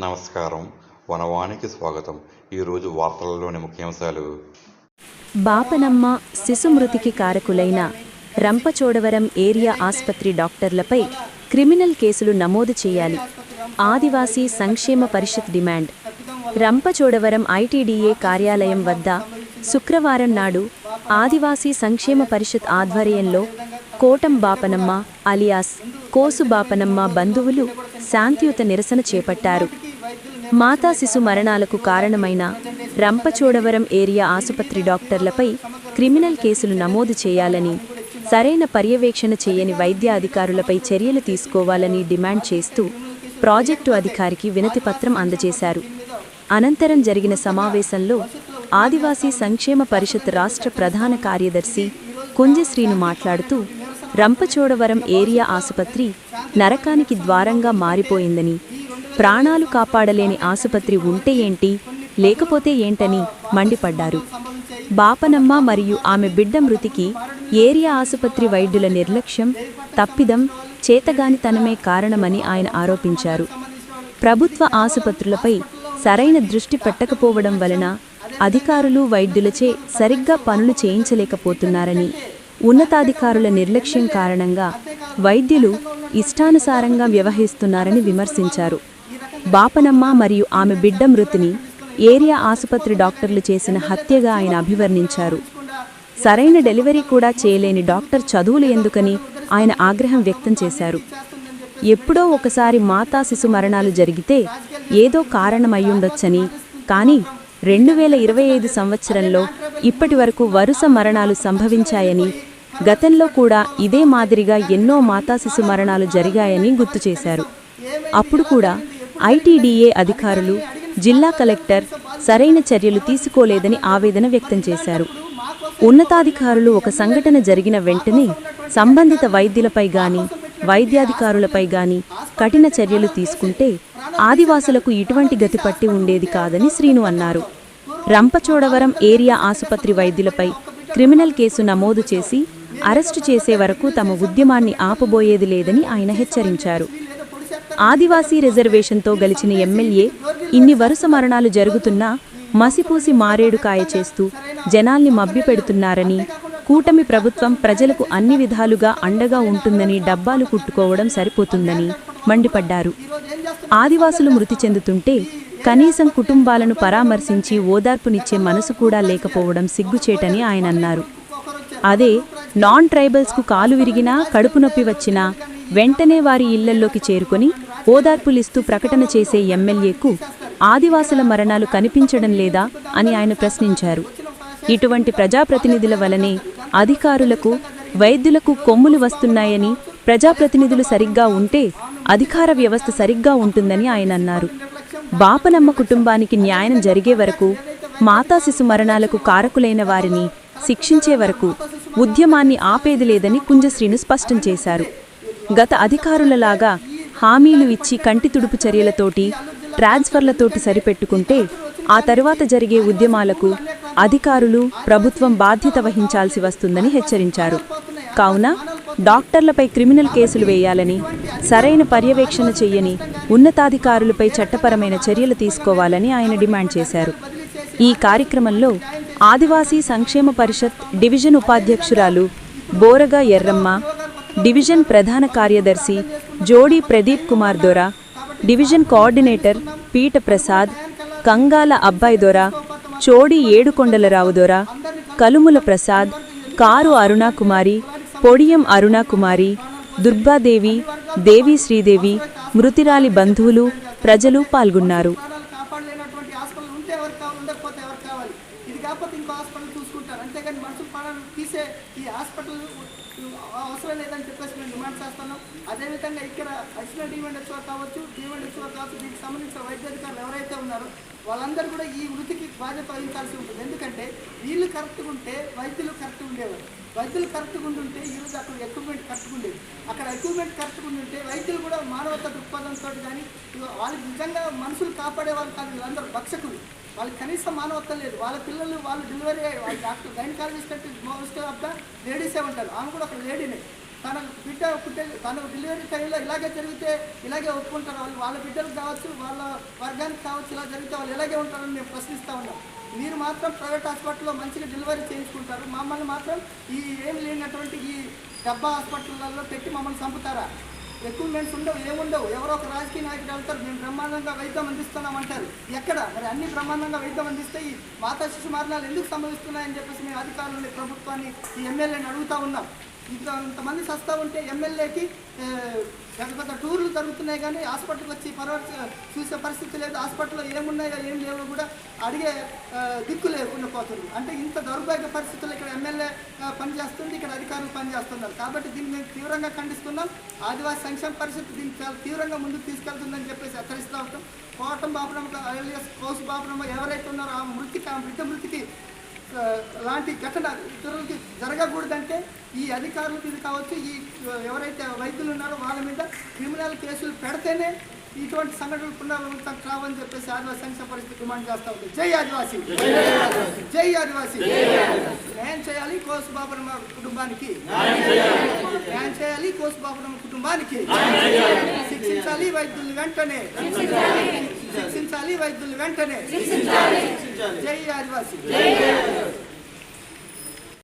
నమస్కారం. వనవానికి స్వాగతం. ఈరోజు వార్తలలోని ముఖ్యాంశాలు. బాపనమ్మ శిశుమృతికి కారకులైన రంపచోడవరం ఏరియా ఆసుపత్రి డాక్టర్లపై క్రిమినల్ కేసులు నమోదు చేయాలి. ఆదివాసీ సంక్షేమ పరిషత్ డిమాండ్. రంపచోడవరం ఐటీడీఏ కార్యాలయం వద్ద శుక్రవారం నాడు ఆదివాసీ సంక్షేమ పరిషత్ ఆధ్వర్యంలో కోటం బాపనమ్మ అలియాస్ కోసు బాపనమ్మ బంధువులు శాంతియుత నిరసన చేపట్టారు. మాతా శిశు మరణాలకు కారణమైన రంపచోడవరం ఏరియా ఆసుపత్రి డాక్టర్లపై క్రిమినల్ కేసులు నమోదు చేయాలని, సరైన పర్యవేక్షణ చేయని వైద్య అధికారులపై చర్యలు తీసుకోవాలని డిమాండ్ చేస్తూ ప్రాజెక్టు అధికారికి వినతిపత్రం అందజేశారు. అనంతరం జరిగిన సమావేశంలో ఆదివాసీ సంక్షేమ పరిషత్ రాష్ట్ర ప్రధాన కార్యదర్శి కుంజశ్రీను మాట్లాడుతూ, రంపచోడవరం ఏరియా ఆసుపత్రి నరకానికి ద్వారంగా మారిపోయిందని, ప్రాణాలు కాపాడలేని ఆసుపత్రి ఉంటే ఏంటి, లేకపోతే ఏంటని మండిపడ్డారు. బాపనమ్మ మరియు ఆమె బిడ్డ మృతికి ఏరియా ఆసుపత్రి వైద్యుల నిర్లక్ష్యం, తప్పిదం, చేతగానితనమే కారణమని ఆయన ఆరోపించారు. ప్రభుత్వ ఆసుపత్రులపై సరైన దృష్టి పెట్టకపోవడం వలన అధికారులు వైద్యులచే సరిగ్గా పనులు చేయించలేకపోతున్నారని, ఉన్నతాధికారుల నిర్లక్ష్యం కారణంగా వైద్యులు ఇష్టానుసారంగా వ్యవహరిస్తున్నారని విమర్శించారు. బాపనమ్మ మరియు ఆమె బిడ్డ మృతిని ఏరియా ఆసుపత్రి డాక్టర్లు చేసిన హత్యగా ఆయన అభివర్ణించారు. సరైన డెలివరీ కూడా చేయలేని డాక్టర్ చదువులు ఎందుకని ఆయన ఆగ్రహం వ్యక్తం చేశారు. ఎప్పుడో ఒకసారి మాతా శిశు మరణాలు జరిగితే ఏదో కారణమయ్యుండొచ్చని, కానీ 2025 సంవత్సరంలో ఇప్పటి వరకు వరుస మరణాలు సంభవించాయని, గతంలో కూడా ఇదే మాదిరిగా ఎన్నో మాతా శిశు మరణాలు జరిగాయని గుర్తు చేశారు. అప్పుడు కూడా ఐటీడీఏ అధికారులు, జిల్లా కలెక్టర్ సరైన చర్యలు తీసుకోలేదని ఆవేదన వ్యక్తం చేశారు. ఉన్నతాధికారులు ఒక సంఘటన జరిగిన వెంటనే సంబంధిత వైద్యులపై గాని, వైద్యాధికారులపై గాని కఠిన చర్యలు తీసుకుంటే ఆదివాసులకు ఇటువంటి గతి పట్టి ఉండేది కాదని శ్రీను అన్నారు. రంపచోడవరం ఏరియా ఆసుపత్రి వైద్యులపై క్రిమినల్ కేసు నమోదు చేసి అరెస్టు చేసే వరకు తమ ఉద్యమాన్ని ఆపబోయేది లేదని ఆయన హెచ్చరించారు. ఆదివాసీ రిజర్వేషన్తో గెలిచిన ఎమ్మెల్యే ఇన్ని వరుస మరణాలు జరుగుతున్నా మసిపూసి మారేడుకాయ చేస్తూ జనాల్ని మభ్యపెడుతున్నారని, కూటమి ప్రభుత్వం ప్రజలకు అన్ని విధాలుగా అండగా ఉంటుందని డబ్బాలు కుట్టుకోవడం సరిపోతుందని మండిపడ్డారు. ఆదివాసులు మృతి చెందుతుంటే కనీసం కుటుంబాలను పరామర్శించి ఓదార్పునిచ్చే మనసు కూడా లేకపోవడం సిగ్గుచేటని ఆయన అన్నారు. అదే నాన్ ట్రైబల్స్కు కాలు విరిగినా, కడుపు నొప్పి వచ్చినా వెంటనే వారి ఇళ్లల్లోకి చేరుకొని ఓదార్పులిస్తూ ప్రకటన చేసే ఎమ్మెల్యేకు ఆదివాసుల మరణాలు కనిపించడం లేదా అని ఆయన ప్రశ్నించారు. ఇటువంటి ప్రజాప్రతినిధుల వలనే అధికారులకు, వైద్యులకు కొమ్ములు వస్తున్నాయని, ప్రజాప్రతినిధులు సరిగ్గా ఉంటే అధికార వ్యవస్థ సరిగ్గా ఉంటుందని ఆయన అన్నారు. బాపనమ్మ కుటుంబానికి న్యాయం జరిగే వరకు, మాతా శిశు మరణాలకు కారకులైన వారిని శిక్షించే వరకు ఉద్యమాన్ని ఆపేది లేదని కుంజశ్రీను స్పష్టం చేశారు. గత అధికారులలాగా హామీలు ఇచ్చి కంటి తుడుపు చర్యలతోటి, ట్రాన్స్ఫర్లతోటి సరిపెట్టుకుంటే ఆ తరువాత జరిగే ఉద్యమాలకు అధికారులు, ప్రభుత్వం బాధ్యత వహించాల్సి వస్తుందని హెచ్చరించారు. కావున డాక్టర్లపై క్రిమినల్ కేసులు వేయాలని, సరైన పర్యవేక్షణ చెయ్యని ఉన్నతాధికారులపై చట్టపరమైన చర్యలు తీసుకోవాలని ఆయన డిమాండ్ చేశారు. ఈ కార్యక్రమంలో ఆదివాసీ సంక్షేమ పరిషత్ డివిజన్ ఉపాధ్యక్షురాలు బోరగా ఎర్రమ్మ, డివిజన్ ప్రధాన కార్యదర్శి జోడి ప్రదీప్ కుమార్ దొరా, డివిజన్ కోఆర్డినేటర్ పీట ప్రసాద్, కంగాల అబ్బాయి దొరా, చోడి ఏడుకొండలరావు దొరా, కలుముల ప్రసాద్, కారు అరుణాకుమారి, పొడియం అరుణాకుమారి, దుర్గాదేవి, దేవి శ్రీదేవి, మృతిరాలి బంధువులు, ప్రజలు పాల్గొన్నారు. అవసరం లేదని చెప్పేసి మేము డిమాండ్ చేస్తున్నాం. అదేవిధంగా ఇక్కడ అడిషనల్ డిమాండ్స్లో కావచ్చు, దీనికి సంబంధించిన వైద్యాధికారులు ఎవరైతే ఉన్నారో వాళ్ళందరూ కూడా ఈ వృత్తికి బాధ్యత వహించాల్సి ఉంటుంది. ఎందుకంటే వీళ్ళు కరెక్ట్గా ఉంటే వైద్యులు కరెక్ట్గా ఉండేవారు. వైద్యులు కరెక్ట్గా ఉండుంటే ఈరోజు అక్కడ ఎక్విప్మెంట్ కరెక్ట్గా ఉండేది. అక్కడ ఎక్విప్మెంట్ కరెక్ట్గా ఉండుంటే వైద్యులు కూడా మానవతా దృక్పథంతో కానీ, వాళ్ళకి నిజంగా మనుషులు కాపాడేవాళ్ళు కాదు. వీళ్ళందరూ భక్షకులు. వాళ్ళకి కనీసం మానవత్వం లేదు. వాళ్ళ పిల్లలు వాళ్ళు డెలివరీ వాళ్ళ డాక్టర్ గైనకాలజిస్ట్ అంటే మోస్ట్ ఆఫ్ ద లేడీసే ఉంటారు. ఆమె కూడా ఒక లేడీనే. తన బిడ్డ తన డెలివరీ టైంలో ఇలాగే జరిగితే ఇలాగే ఒప్పుకుంటారు వాళ్ళు. వాళ్ళ బిడ్డలకు కావచ్చు, వాళ్ళ వర్గానికి కావచ్చు, ఇలా జరిగితే వాళ్ళు ఇలాగే ఉంటారని మేము ప్రశ్నిస్తూ ఉన్నాం. మీరు మాత్రం ప్రైవేట్ హాస్పిటల్లో మంచిగా డెలివరీ చేయించుకుంటారు, మమ్మల్ని మాత్రం ఈ ఏం లేనటువంటి ఈ డబ్బా హాస్పిటల్లో పెట్టి మమ్మల్ని చంపుతారా? ఎక్విప్మెంట్స్ ఉండవు, ఏముండవు. ఎవరో ఒక రాజకీయ నాయకుడు వెళ్తారు, మేము బ్రహ్మాండంగా వైద్యం అందిస్తున్నామంటారు. ఎక్కడ మరి అన్ని బ్రహ్మాండంగా వైద్యం అందిస్తే ఈ మాతా శిశు మరణాలు ఎందుకు సంభవిస్తున్నాయని చెప్పేసి మేము అధికారులని, ప్రభుత్వాన్ని, ఈ ఎమ్మెల్యేని అడుగుతూ ఉన్నాం. ఇంతమంది సస్తా ఉంటే ఎమ్మెల్యేకి పెద్ద పెద్ద టూర్లు జరుగుతున్నాయి కానీ హాస్పిటల్కి వచ్చి చూసే పరిస్థితి లేదు. హాస్పిటల్లో ఏమున్నాయో ఏం లేవో కూడా అడిగే దిక్కు లేకుండా పోతుంది. అంటే ఇంత దౌర్భాగ్య పరిస్థితుల్లో ఇక్కడ ఎమ్మెల్యే పనిచేస్తుంది, ఇక్కడ అధికారులు పనిచేస్తున్నారు. కాబట్టి దీన్ని మేము తీవ్రంగా ఖండిస్తున్నాం. ఆదివాసీ సంక్షేమ పరిస్థితి దీన్ని చాలా తీవ్రంగా ముందుకు తీసుకెళ్తుందని చెప్పేసి హెచ్చరిస్తూ ఉంటాం. కోటం బాపురమ్మ ఎలియాస్ కౌసు బాపురమ్మ ఎవరైతే ఉన్నారో ఆ బిడ్డ మృతికి లాంటి ఘటన ఇతరులకి జరగకూడదంటే ఈ అధికారుల మీద కావచ్చు, ఈ ఎవరైతే వైద్యులు ఉన్నారో వాళ్ళ మీద క్రిమినల్ కేసులు పెడితేనే ఇటువంటి సంఘటనలు పునరావృతం కావని చెప్పేసి ఆదివాసీ సంక్షేమ పరిస్థితి డిమాండ్ చేస్తూ ఉంది. జై ఆదివాసీ, జై ఆదివాసీ. న్యాయం చేయాలి కోసు బాపురమ్మ కుటుంబానికి, న్యాయం చేయాలి కోసు బాపురమ్మ కుటుంబానికి. శిక్షించాలి వైద్యులు వెంటనే, శిక్షించాలి వైద్యులు వెంటనే. జై ఆదివాసీ.